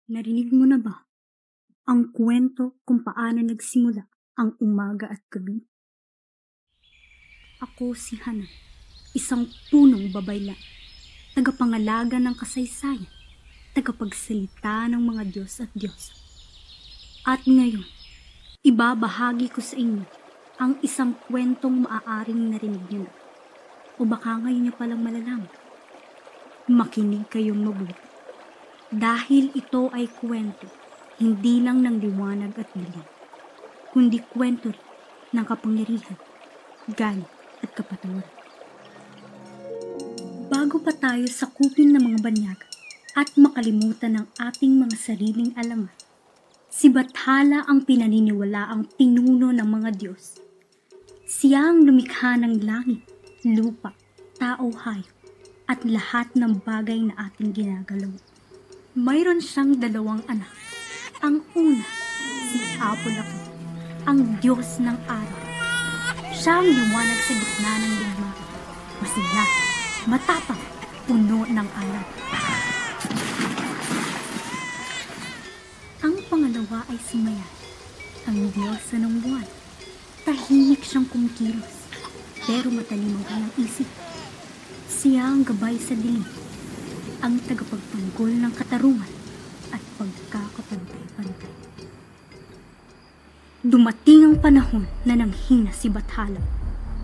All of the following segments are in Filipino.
Narinig mo na ba ang kwento kung paano nagsimula ang umaga at gabi? Ako si Hana, isang punong babaylan, tagapangalaga ng kasaysayan, tagapagsalita ng mga Diyos at Diyos. At ngayon, ibabahagi ko sa inyo ang isang kwentong maaaring narinig niyo na. O baka ngayon niyo palang malalaman. Makinig kayong mabuti. Dahil ito ay kwento, hindi lang ng liwanag at dilim, kundi kwento rin ng kapangyarihan, galit at kapatawaran. Bago pa tayo sakupin ng mga banyaga at makalimutan ng ating mga sariling alaman, si Bathala ang pinaniniwalaang pinuno ng mga Diyos. Siya ang lumikha ng langit, lupa, tao, hayop, at lahat ng bagay na ating ginagalaw. Mayroon siyang 2 anak. Ang una, si Apollo, ang Diyos ng araw. Siya ang liwanag sa gitna ng digmaan. Masigla, matapang, puno ng aral. Ang pangalawa ay si Mayan, ang Diyos ng buwan. Tahimik siyang kumikilos, pero matalino ang isip. Siya ang gabay sa dilim, ang tagapagtanggol ng katarungan at pagkakapantay-pantay. Dumating ang panahon na nanghina si Bathala.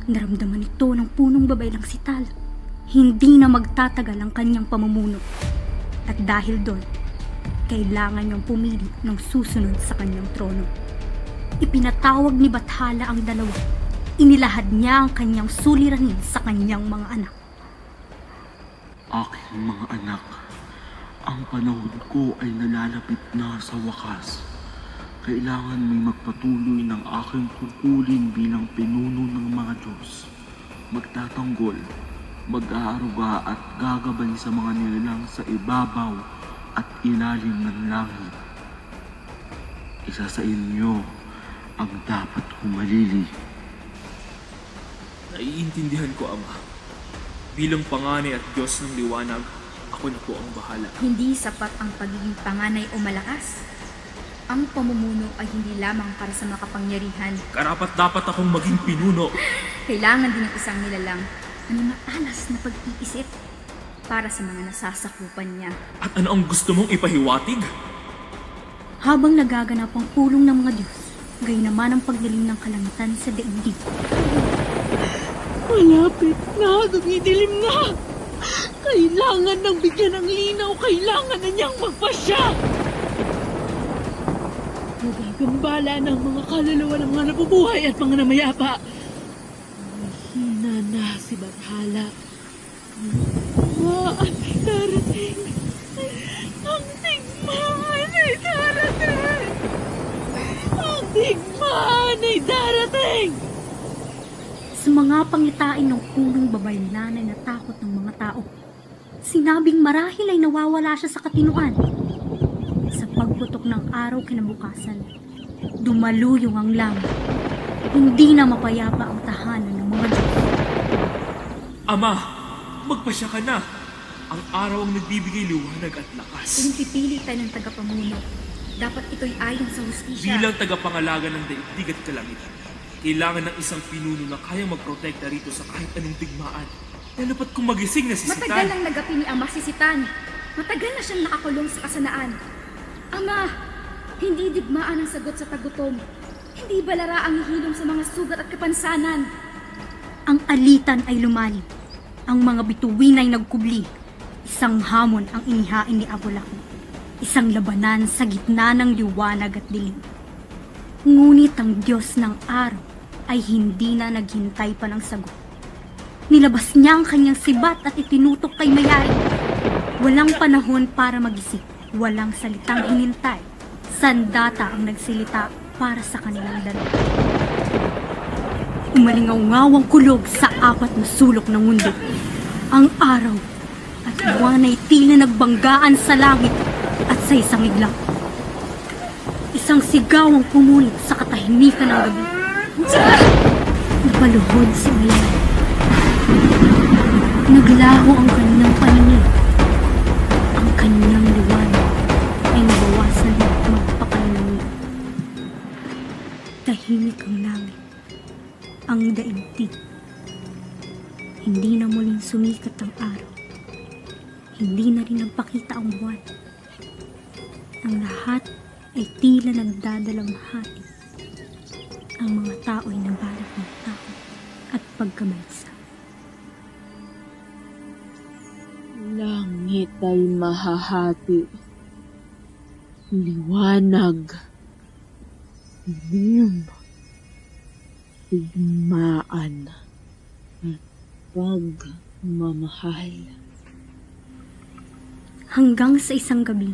Naramdaman ito ng punong babaylang si Tala. Hindi na magtatagal ang kanyang pamumuno. At dahil doon, kailangan niyang pumili ng susunod sa kanyang trono. Ipinatawag ni Bathala ang 2. Inilahad niya ang kanyang suliranin sa kanyang mga anak. Aking mga anak, ang panahon ko ay nalalapit na sa wakas. Kailangan may magpatuloy ng aking tungkulin bilang pinuno ng mga Diyos. Magtatanggol, mag-aaruga at gagabay sa mga nilalang sa ibabaw at ilalim ng langit. Isa sa inyo ang dapat humalili. Naiintindihan ko, Ama. Bilang panganay at Diyos ng liwanag, ako na po ang bahala. Hindi sapat ang pagiging panganay o malakas. Ang pamumuno ay hindi lamang para sa makapangyarihan. Karapat-dapat akong maging pinuno. Kailangan din ng isang nilalang na may matalas na pag-iisip para sa mga nasasakupan niya. At ano ang gusto mong ipahiwatig? Habang nagaganap ang pulong ng mga Diyos, gayon naman ang pagdilim ng kalangitan sa daigdig. Malapit na, dumidilim na. Kailangan ng bigyan ng linaw, kailangan na niyang magpasya. Nagagambala ng mga kaluluwa ng mga nabubuhay at mga namayapa. Mahina na si Bathala. Ang darating. Ang digmaan ay darating. Ang digmaan ay darating. Sa mga pangitain ng punong babaylan ay natakot ng mga tao. Sinabing marahil ay nawawala siya sa katinuan. Sa pagputok ng araw kinabukasan, dumaluyong ang langit. Hindi na mapayapa ang tahanan ng mga Diyos. Ama, magpasya ka na. Ang araw ang nagbibigay liwanag at lakas. Kung pipili tayo ng tagapamuno, dapat ito'y ayon sa hustisya. Bilang tagapangalaga ng daigdig at kalangitan, kailangan ng isang pinuno na kayang magprotekta rito sa kahit anong digmaan. Lalo pat kung magising na si Sitan. Matagal lang nagapi ni Ama si Sitan. Matagal na siyang nakakulong sa kasanaan. Ama, hindi digmaan ang sagot sa tagutom. Hindi balara ang hihilom sa mga sugat at kapansanan. Ang alitan ay lumalim. Ang mga bituin ay nagkubli. Isang hamon ang inihain ni Apollo. Isang labanan sa gitna ng liwanag at dilim. Ngunit ang Diyos ng araw ay hindi na naghintay pa ng sagot. Nilabas niya ang kanyang sibat at itinutok kay Mayari. Walang panahon para mag-isip, walang salitang hinintay. Sandata ang nagsilita para sa kanilang dalawa. Umalingaw-ngawang kulog sa 4 na sulok ng mundo. Ang araw at buwan ay tila nagbanggaan sa langit at sa isang iglap. Isang sigaw ang pumunit sa katahimikan ng gabi. Napaluhod si Mayan. Naglaho ang kanyang paningin. Ang kanyang liwanag ay nabawa ang daigdig. Hindi na muling sumikat ang araw. Hindi na rin nagpakita ang buwan. Ang lahat ay tila nagdadalamhati. Ang mga tao ay nabalot ng takot at pagkabalisa. Langit ay mahahati. Liwanag. Dilim. Digmaan. At pagmamahal. Hanggang sa isang gabi,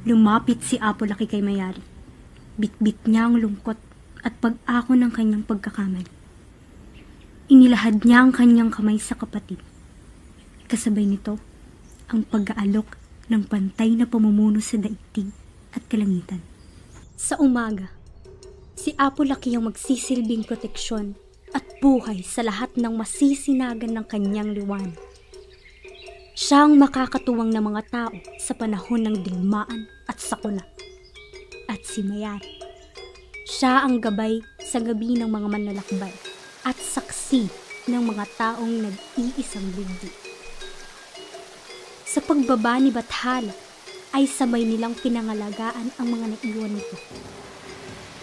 lumapit si Apo-Laki kay Mayari. Bitbit niya ang lungkot at pag-ako ng kanyang pagkakamali. Inilahad niya ang kanyang kamay sa kapatid. Kasabay nito, ang pag-aalok ng pantay na pamumuno sa daigdig at kalangitan. Sa umaga, si Apo-Laki ang magsisilbing proteksyon at buhay sa lahat ng masisinagan ng kanyang liwanag. Siya ang makakatuwang ng mga tao sa panahon ng digmaan at sakuna. At si Mayari, siya ang gabay sa gabi ng mga manlalakbay at saksi ng mga taong nag-iisang ligdig. Sa pagbaba ni Bathala ay sabay nilang pinangalagaan ang mga naiwan nito.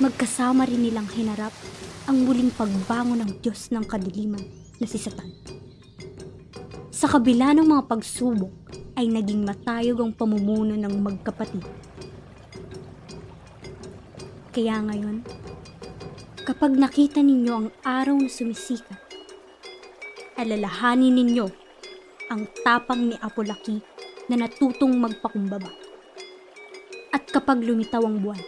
Magkasama rin nilang hinarap ang muling pagbangon ng Diyos ng kadiliman na si Satan. Sa kabila ng mga pagsubok ay naging matayog ang pamumuno ng magkapatid. Kaya ngayon, kapag nakita ninyo ang araw na sumisikat, alalahanin ninyo ang tapang ni Apo-Laki na natutong magpakumbaba. At kapag lumitaw ang buwan,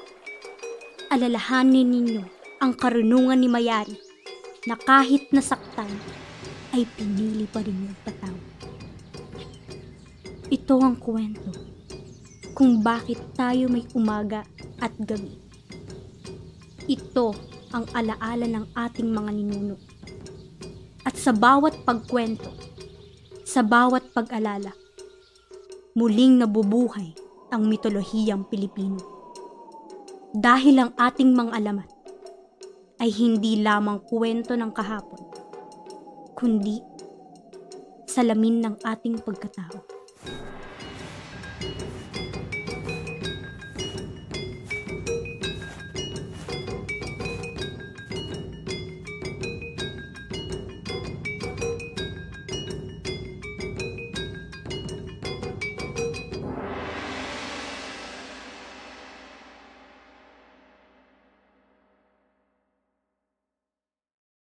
alalahanin ninyo ang karunungan ni Mayari na kahit nasaktan ay pinili pa rin yung patawad. Ito ang kwento kung bakit tayo may umaga at gabi. Ito ang alaala ng ating mga ninuno. At sa bawat pagkwento, sa bawat pag-alala, muling nabubuhay ang mitolohiyang Pilipino. Dahil ang ating mga alamat ay hindi lamang kwento ng kahapon, kundi salamin ng ating pagkatao.